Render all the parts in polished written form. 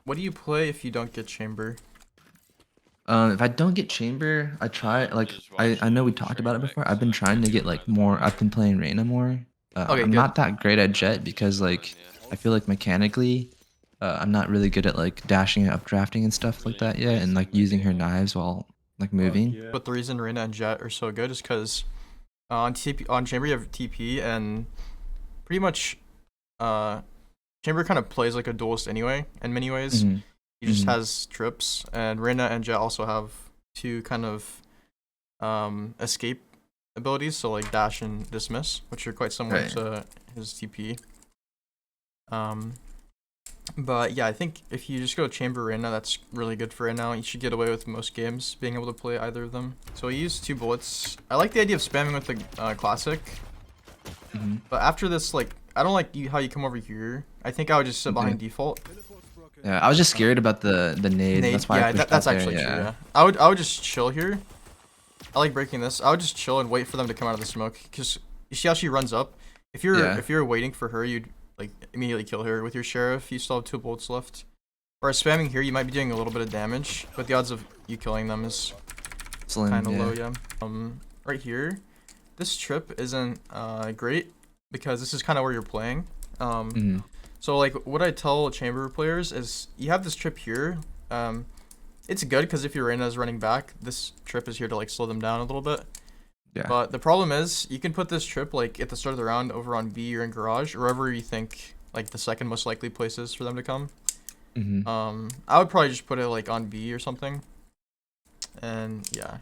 What do you play if you don't get chamber? If I don't get chamber, I try like I know we talked about it before. I've been trying to get like more. I've been playing Reyna more. Okay, I'm good. not that great at Jett because like I feel like mechanically, I'm not really good at like dashing and updrafting and stuff like that yet, and like using her knives while like moving. But the reason Reyna and Jett are so good is because on chamber you have TP and pretty much chamber kind of plays like a duelist anyway in many ways. hmm He just has trips, and Reyna and Jett also have two kind of escape abilities, so like dash and dismiss, which are quite similar Right. to his TP. But yeah, I think if you just go chamber Reyna, that's really good for right now. You should get away with most games being able to play either of them. So I use 2 bullets. I like the idea of spamming with the classic, hmm but after this, like, I don't like how you come over here. I think I would just sit behind Okay. default. Yeah, I was just scared about the nade. Nade, That's why I yeah, pushed that's out there. actually true. Yeah. Yeah, I would just chill here. I like breaking this. I would just chill and wait for them to come out of the smoke. Cause you see how she runs up. Yeah. If you're waiting for her, you'd like immediately kill her with your sheriff. You still have 2 bullets left. Whereas spamming here, you might be doing a little bit of damage, but the odds of you killing them is Slim. kind of Yeah. low. Yeah. Right here, this trip isn't great because this is kind of where you're playing. hmm So like what I tell chamber players is you have this trip here. It's good because if your Reyna is running back, this trip is here to like slow them down a little bit. Yeah. But the problem is you can put this trip like at the start of the round over on B or in garage or wherever you think like the second most likely places for them to come. hmm I would probably just put it like on B or something. And yeah.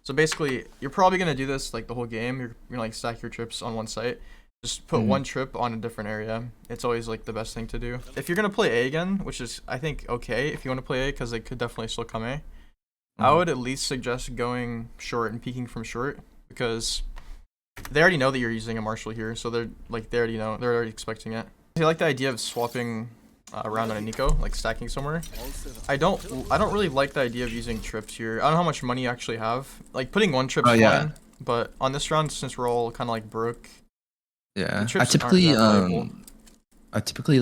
So basically you're probably gonna do this like the whole game. You're gonna like stack your trips on one site. Just put one trip on a different area. It's always like the best thing to do. If you're gonna play A again, which is I think okay if you want to play A because they could definitely still come A. I would at least suggest going short and peeking from short because they already know that you're using a marshal here, so they're like they already know, they're already expecting it. I like the idea of swapping around on a Nico, like stacking somewhere. I don't really like the idea of using trips here. I don't know how much money you actually have. Like putting one trip's Oh yeah. fine, but on this round since we're all kind of like broke, Yeah. the I trips aren't typically that valuable.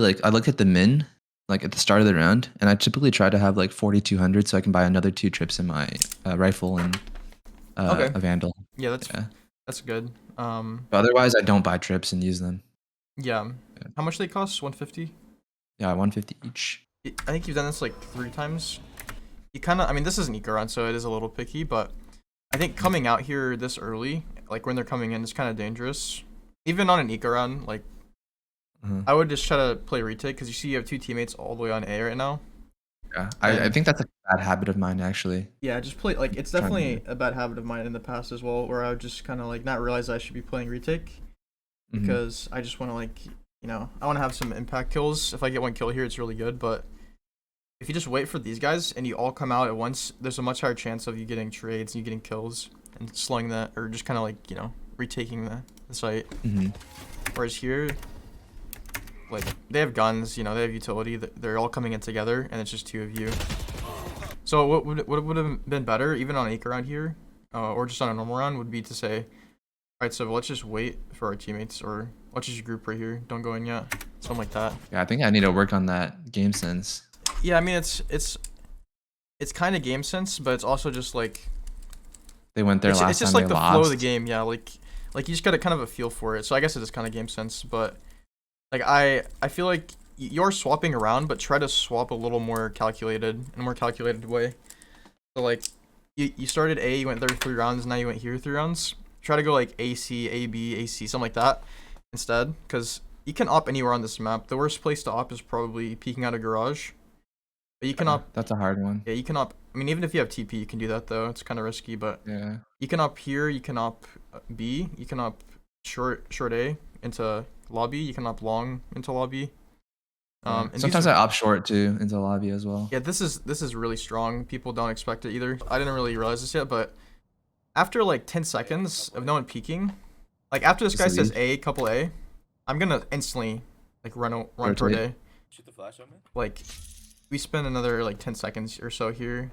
like I look at the min like at the start of the round, and I typically try to have like 4,200 so I can buy another 2 trips in my rifle and Okay. a vandal. Yeah, Yeah. that's good. But otherwise, I don't buy trips and use them. Yeah. Yeah, How much they cost? 150? yeah 150 each. I think you've done this like 3 times. You kind of, I mean, this is an eco round, so it is a little picky, but I think coming out here this early, like when they're coming in, is kind of dangerous. Even on an eco round, like Uh-huh. I would just try to play retake because you see you have 2 teammates all the way on A right now. Yeah, I And think that's a bad habit of mine actually. yeah, just play like it's Trying definitely to. a bad habit of mine in the past as well, where I would just kind of like not realize I should be playing retake Mhm. because I just want to like I want to have some impact kills. If I get 1 kill here, it's really good, but if you just wait for these guys and you all come out at once, there's a much higher chance of you getting trades and you getting kills and slowing that or just kind of like, retaking the site. Mhm. Whereas here, like, they have guns, they have utility, they're all coming in together and it's just 2 of you. So what would have been better, even on an acre round here, or just on a normal round, would be to say, alright, so let's just wait for our teammates, or let's just group right here, don't go in yet, something like that. Yeah, I think I need to work on that game sense. Yeah, I mean, it's kind of game sense, but it's also just like They went there it's last just time like they the flow of the lost. game. Yeah, like you just got a kind of a feel for it. So I guess it is kind of game sense, but like I feel like you're swapping around, but try to swap a little more calculated in a more calculated way. So like you started A, you went there 3 rounds, now you went here 3 rounds. Try to go like AC, AB, AC, something like that instead, because you can op anywhere on this map. The worst place to op is probably peeking out a garage. But you can op, That's a hard one. yeah, you can op. I mean, even if you have TP, you can do that though. It's kind of risky, but Yeah. you can op here. You can op B. You can op short A into lobby. You can op long into lobby. And these Sometimes are- I opt short too into lobby as well. yeah, this is really strong. People don't expect it either. I didn't really realize this yet, but after like 10 seconds of no one peeking, like after this Just guy says leave. A, couple A, I'm gonna instantly like run toward Rotate. A. Like we spend another like 10 seconds or so here,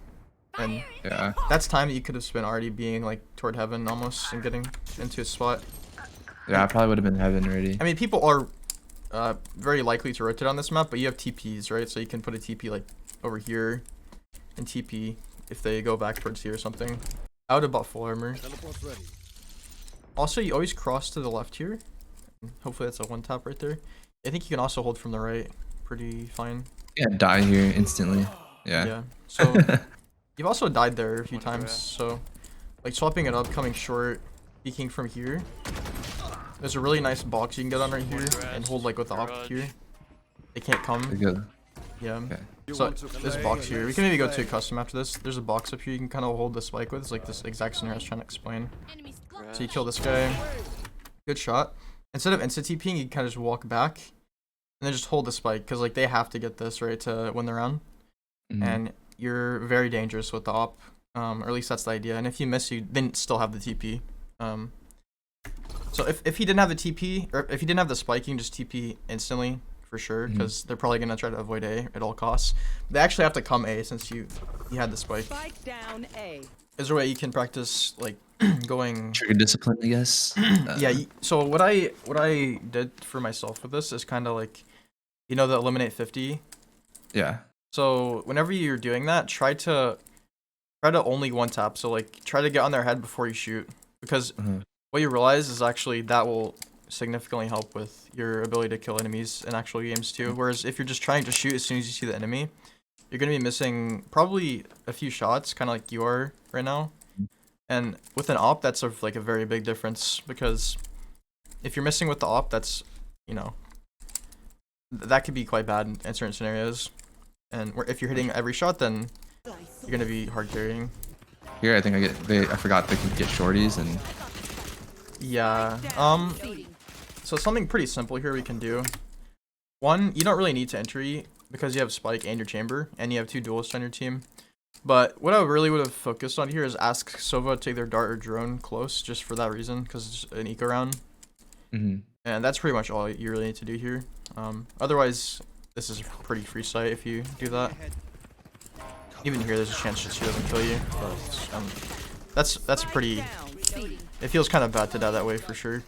and Yeah. that's time that you could have spent already being like toward heaven almost and getting into a spot. Yeah, I probably would have been heaven already. I mean, people are very likely to rotate on this map, but you have TPs, right? So you can put a TP like over here and TP if they go back towards here or something. I would have bought full armor. Also, you always cross to the left here. Hopefully that's a one tap right there. I think you can also hold from the right pretty fine. Yeah, die here instantly. Yeah. Yeah. So you've also died there a few times. So like swapping it up, coming short, peeking from here. There's a really nice box you can get on right here and hold like with the op here. They can't come. Good. Yeah. Okay. So this box here, we can maybe go to a custom after this. There's a box up here you can kind of hold the spike with. It's like this exact scenario I was trying to explain. So you kill this guy. Good shot. Instead of insta TPing, you kind of just walk back and then just hold the spike because like they have to get this right to win the round. And you're very dangerous with the op, or at least that's the idea. And if you miss, you then still have the TP. So if he didn't have the TP, or if he didn't have the spike, you can just TP instantly for sure, because they're probably gonna try to avoid A at all costs. They actually have to come A since you had the spike. Spike down A. Is there a way you can practice like going Trigger discipline, I guess. yeah. So what I did for myself with this is kind of like, you know, the eliminate 50. Yeah. So whenever you're doing that, try to only one tap. So like try to get on their head before you shoot, because what you realize is actually that will significantly help with your ability to kill enemies in actual games too. Whereas if you're just trying to shoot as soon as you see the enemy, you're gonna be missing probably a few shots, kind of like you are right now. And with an op, that's like a very big difference, because if you're missing with the op, that's, you know, that could be quite bad in certain scenarios. And if you're hitting every shot, then you're gonna be hard carrying. Here, I think I forgot they could get shorties and. Yeah. So something pretty simple here we can do. One, you don't really need to entry because you have spike and your chamber, and you have 2 duelists on your team. But what I really would have focused on here is ask Sova to either dart or drone close, just for that reason, because it's an eco round. And that's pretty much all you really need to do here. Otherwise, this is a pretty free sight if you do that. Even here, there's a chance she doesn't kill you. But that's a pretty. It feels kind of bad to die that way for sure.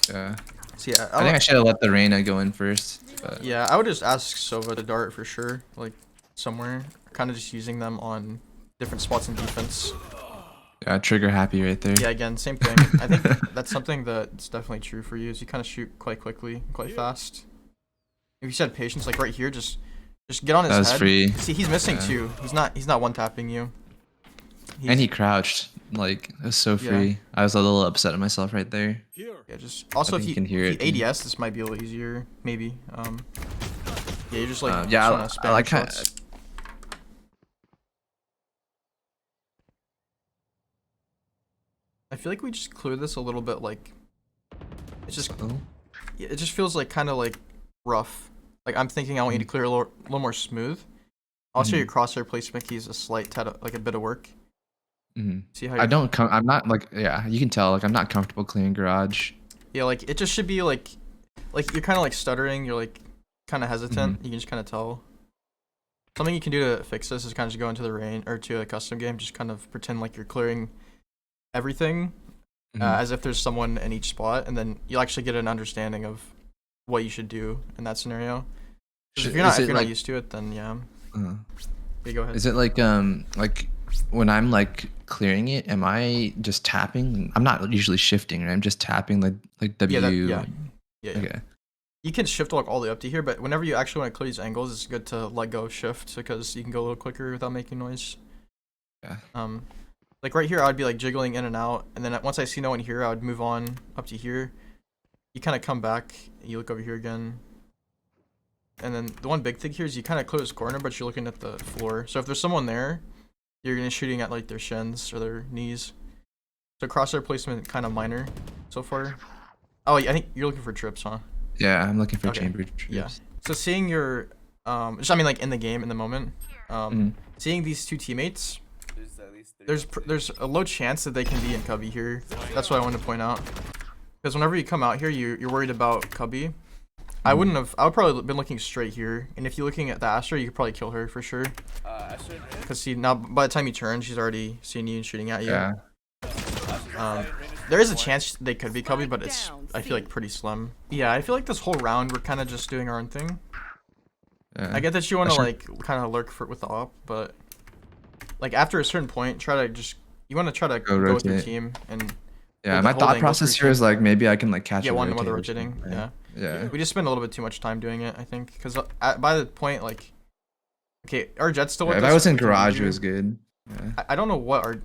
Yeah. So yeah, I think I should have let the Reyna go in first. But. Yeah, I would just ask Sova to dart for sure, like somewhere. Kind of just using them on different spots in defense. Yeah, trigger happy right there. Yeah, again, same thing. I think that's something that's definitely true for you, is you kind of shoot quite quickly, quite fast. If you said patience, like right here, just get on his head. That was free. See, he's missing too. He's not one tapping you. And he crouched. Like, it was so free. Yeah. I was a little upset at myself right there. Yeah, just also if you can hear it. ADS, this might be a little easier, maybe. Yeah, you're just like yeah, just I like how. I feel like we just clear this a little bit, like it's just yeah, it just feels like kind of like rough. Like I'm thinking I want you to clear a little more smooth. Also, your crosshair placement keys a slight tad, like a bit of work. See how I'm not like, yeah, you can tell, like I'm not comfortable clearing garage. Yeah, like it just should be like you're kind of like stuttering. You're like kind of hesitant. You can just kind of tell. Something you can do to fix this is kind of just go into the rain or to a custom game. Just kind of pretend like you're clearing everything as if there's someone in each spot, and then you'll actually get an understanding of what you should do in that scenario. If you're not used to it, then yeah. Okay, go ahead. Is it like when I'm like clearing it, am I just tapping? I'm not usually shifting, right? I'm just tapping like W. Yeah. Okay. You can shift walk all the way up to here, but whenever you actually want to clear these angles, it's good to let go of shift because you can go a little quicker without making noise. Yeah. Like right here, I would be like jiggling in and out, and then once I see no one here, I would move on up to here. You kind of come back, and you look over here again. And then the one big thing here is you kind of clear this corner, but you're looking at the floor. So if there's someone there, you're gonna shooting at like their shins or their knees. So crosshair placement kind of minor so far. Oh, I think you're looking for trips, huh? Yeah, I'm looking for chamber trips. Yeah. So seeing your, just I mean like in the game in the moment, seeing these 2 teammates, there's a low chance that they can be in cubby here. That's what I wanted to point out. Because whenever you come out here, you're worried about cubby. I would probably been looking straight here, and if you're looking at the Astra, you could probably kill her for sure. Because see, now by the time you turn, she's already seeing you and shooting at you. Yeah. There is a chance they could be cubby, but it's, I feel like, pretty slim. Yeah, I feel like this whole round we're kind of just doing our own thing. Yeah. I get that you want to like kind of lurk for with the op, but like after a certain point, you want to try to go with your team and. Yeah, my thought process here is like maybe I can like catch one while they're rotating. Yeah. Yeah. We just spend a little bit too much time doing it, I think, because by the point like, okay, our jet's still. If I was in garage, it was good. Yeah. I don't know what our.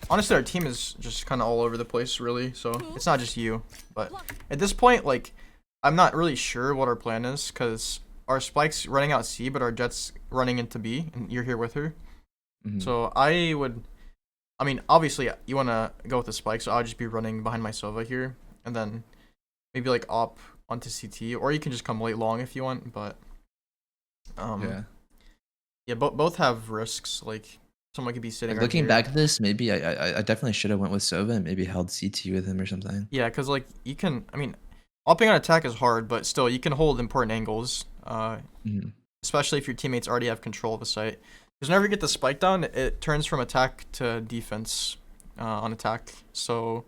Honestly, our team is just kind of all over the place, really. So it's not just you, but at this point, like, I'm not really sure what our plan is because our spike's running out C, but our jet's running into B, and you're here with her. So I mean, obviously, you want to go with the spike, so I'll just be running behind my Sova here, and then maybe like op onto CT, or you can just come late long if you want. But yeah, both have risks. Like someone could be sitting. Like, looking back at this, maybe I definitely should have went with Sova and maybe held CT with him or something. Yeah, because like you can. I mean, opping on attack is hard, but still you can hold important angles. Especially if your teammates already have control of the site. Because whenever you get the spike down, it turns from attack to defense on attack. So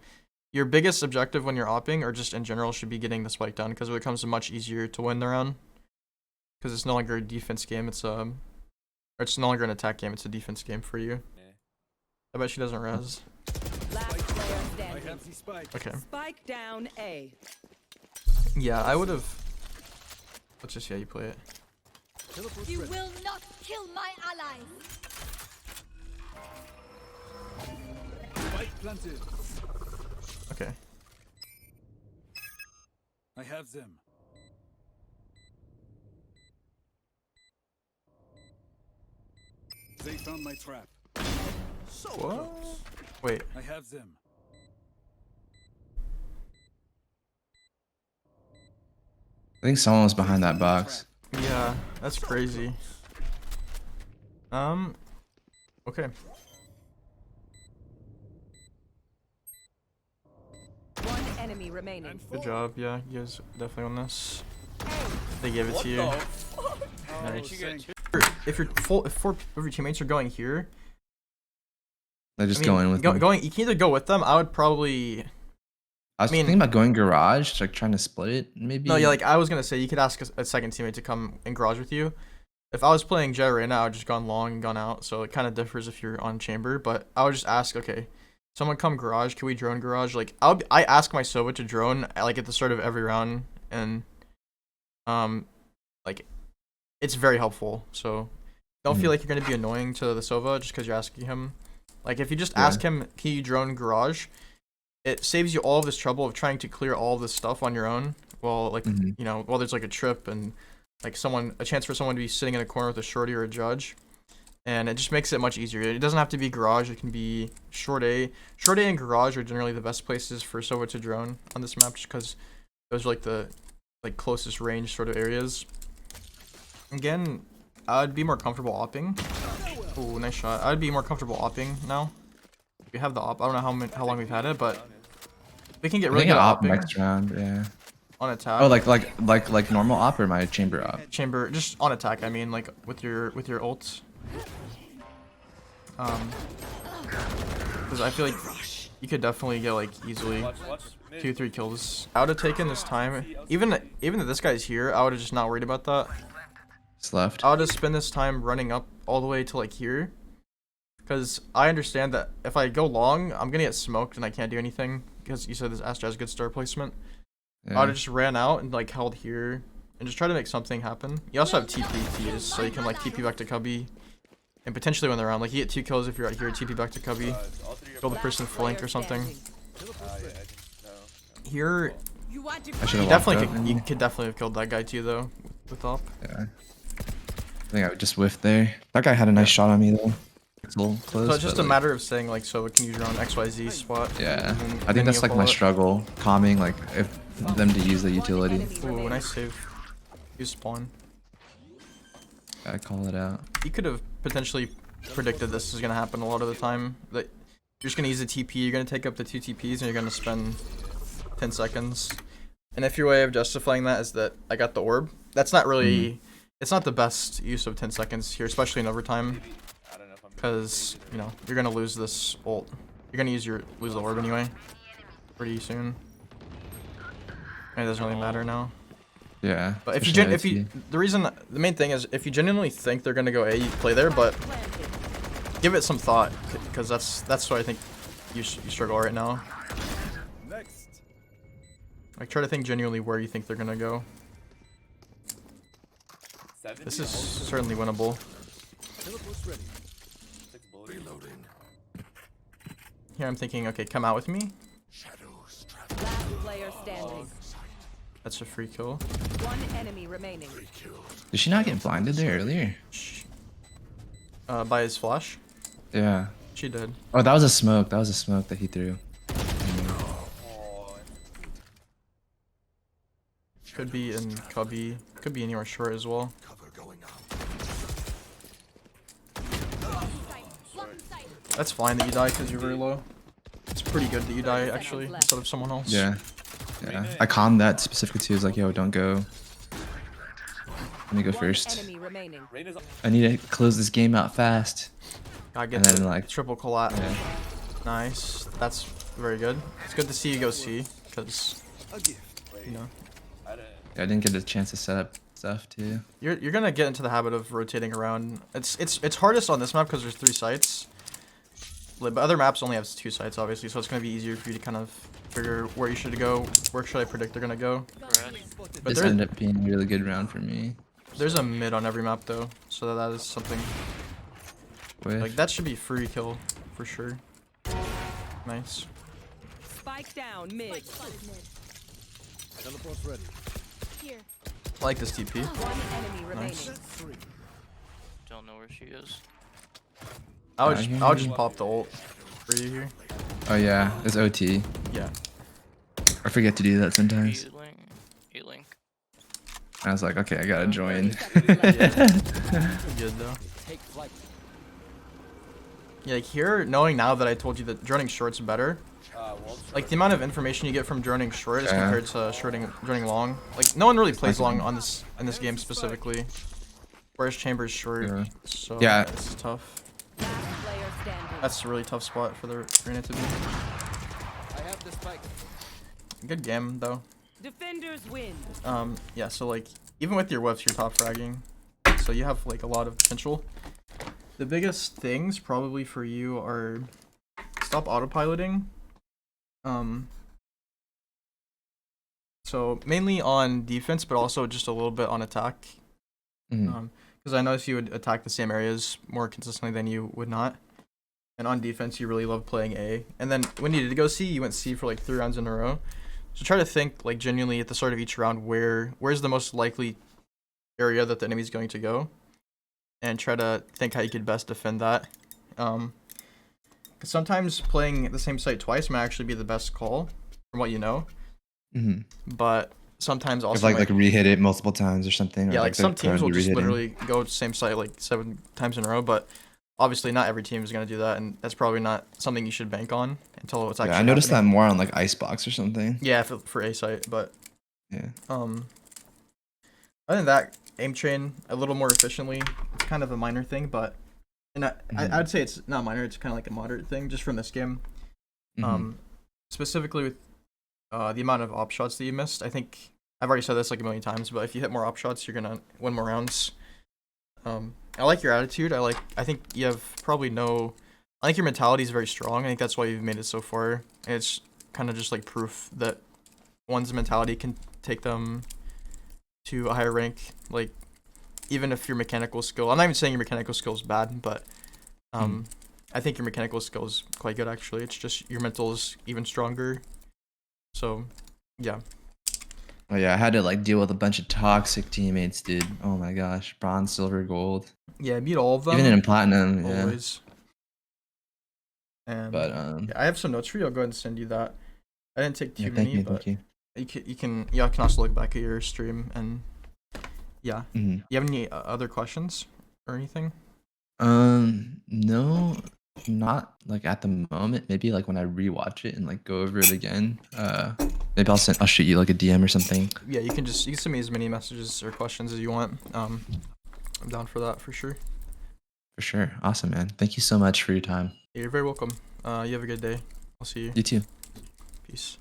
your biggest objective when you're opping, or just in general, should be getting the spike down because it becomes much easier to win the round. Because it's no longer a defense game; it's no longer an attack game; it's a defense game for you. I bet she doesn't res. Okay. Spike down A. Yeah, I would have. Let's just see how you play it. You will not kill my allies. Okay. I have them. They found my trap. So what? Wait. I have them. I think someone was behind that box. Yeah, that's crazy. Okay. One enemy remaining. Good job. Yeah, you guys definitely on this. They gave it to you. Nice. If four of your teammates are going here, They're just going with them. You can either go with them. I would probably. I was thinking about going garage, like trying to split it, maybe. No, yeah, like I was gonna say, you could ask a second teammate to come in garage with you. If I was playing Jett right now, I'd just gone long and gone out. So it kind of differs if you're on chamber, but I would just ask, okay, someone come garage. Can we drone garage? Like I ask my Sova to drone like at the start of every round, and like it's very helpful. So don't feel like you're gonna be annoying to the Sova just because you're asking him. Like if you just ask him, can you drone garage? It saves you all of this trouble of trying to clear all of this stuff on your own. While like you know, while there's like a trip and like a chance for someone to be sitting in a corner with a shorty or a judge, and it just makes it much easier. It doesn't have to be garage. It can be short A. Short A and garage are generally the best places for Sova to drone on this map, just because those are like the closest range sort of areas. Again, I'd be more comfortable opping. Ooh, nice shot. I'd be more comfortable opping now. We have the op. I don't know how long we've had it, but we can get really good at op opping next round. Yeah. On attack. Oh, like normal op or my chamber op? Chamber, just on attack. I mean, like with your ults. Because I feel like you could definitely get like easily 2-3 kills. I would have taken this time. Even if this guy's here, I would have just not worried about that. It's left. I would have spent this time running up all the way to like here. Because I understand that if I go long, I'm gonna get smoked and I can't do anything. Because you said this Astra has good star placement. Yeah. I would have just ran out and like held here and just try to make something happen. You also have TP to use, so you can like TP back to Cubby and potentially win the round. Like you get 2 kills if you're out here, TP back to Cubby, kill the person flank or something. Here, You want to you could definitely have killed that guy too though with op. Yeah. I think I just whiffed there. That guy had a nice shot on me though. It's a little close. So it's just a matter of saying like, so can you drone XYZ spot? Yeah. I think that's like my struggle, calming like if them to use the utility. Ooh, nice save. Use spawn. Gotta call it out. You could have potentially predicted this is gonna happen a lot of the time. That you're just gonna use a TP, you're gonna take up the 2 TPs, and you're gonna spend 10 seconds. And if your way of justifying that is that I got the orb, that's not really, it's not the best use of 10 seconds here, especially in overtime. Because, you know, you're gonna lose this ult. You're gonna lose the orb anyway. pretty soon. And it doesn't really matter now. Yeah. But if you, especially ISP. the main thing is, if you genuinely think they're gonna go A, you play there, but give it some thought, because that's what I think you struggle right now. Next. Like, try to think genuinely where you think they're gonna go. This is certainly winnable. Teleport's ready. Here I'm thinking, okay, come out with me. Last player standing. That's a free kill. One enemy remaining. Did she not get blinded there earlier? By his flash. Yeah. She did. Oh, that was a smoke. That was a smoke that he threw. Could be in cubby. Could be anywhere short as well. That's fine that you die because you're very low. It's pretty good that you die actually instead of someone else. Yeah. Yeah. I calmed that specifically too. I was like, yo, don't go. Let me go One first. enemy remaining. I need to close this game out fast. I get And then, the like, triple collat. Yeah. Nice. That's very good. It's good to see you go C because A gift. you know I didn't get a chance to set up stuff too. you're gonna get into the habit of rotating around. It's hardest on this map because there's 3 sites. But other maps only have 2 sites, obviously, so it's gonna be easier for you to kind of figure where you should go. Where should I predict they're gonna go? But This ended up being a really good round for me. there's a mid on every map though, so that is something. With Like that should be free kill for sure. Nice. Spike down mid. Teleport's ready. Here. I like this TP. One enemy remaining. Nice. Three. Don't know where she is. I would Yeah, just pop the ult for you here. oh yeah, it's OT. Yeah. I forget to do that sometimes. A-Link. I was like, okay, I gotta join. Good though. Take flight. Yeah, like here, knowing now that I told you that droning short's better. Like the amount of information you get from droning short as Yeah. compared to droning long. Like no one really plays long on in this game specifically. Whereas chamber's short. Yeah. So Yeah. it's tough. Last player standing. That's a really tough spot for the arena to be. I have the spike. Good game though. Defenders win. Yeah, so like even with your whiffs you're top fragging. So you have like a lot of potential. The biggest things probably for you are stop autopiloting. So mainly on defense, but also just a little bit on attack. Mhm. Because I noticed you would attack the same areas more consistently than you would not. And on defense, you really love playing A. And then when you did go C, you went C for like 3 rounds in a row. So try to think like genuinely at the start of each round where's the most likely area that the enemy's going to go, and try to think how you could best defend that. Because sometimes playing the same site twice might actually be the best call from what you know. Mhm. But sometimes If also like re-hit it multiple times or something. Or yeah, like some they're teams will currently just re-hitting. literally go to the same site like 7 times in a row, but obviously not every team is going to do that, and that's probably not something you should bank on until it's actually Yeah, I noticed that happening. more on like Icebox or something. Yeah, for A site, but Yeah. other than that, aim train a little more efficiently. It's kind of a minor thing, but I'd say it's not minor, it's kind of like a moderate thing just from this game. Mhm. Specifically with the amount of op shots that you missed. I think I've already said this like a million times, but if you hit more op shots, you're gonna win more rounds. I like your attitude. I think you have probably I think your mentality is very strong. I think that's why you've made it so far. And it's kind of just like proof that one's mentality can take them to a higher rank. Like, even if your mechanical skill, I'm not even saying your mechanical skill is bad, but I think your mechanical skill is quite good actually. It's just your mental is even stronger. So, yeah. Oh yeah, I had to like deal with a bunch of toxic teammates, dude. Oh my gosh, bronze, silver, gold. Yeah, beat all of them. Even in platinum, yeah. Always. And But yeah, I have some notes for you. I'll go ahead and send you that. I didn't take too yeah, many, but thank you. you can also look back at your stream and yeah. Mhm. You have any other questions or anything? No, not like at the moment. Maybe like when I rewatch it and like go over it again. Maybe I'll shoot you like a DM or something. Yeah, you can send me as many messages or questions as you want. I'm down for that for sure. For sure. Awesome, man. Thank you so much for your time. Yeah, you're very welcome. You have a good day. I'll see you. You too. Peace.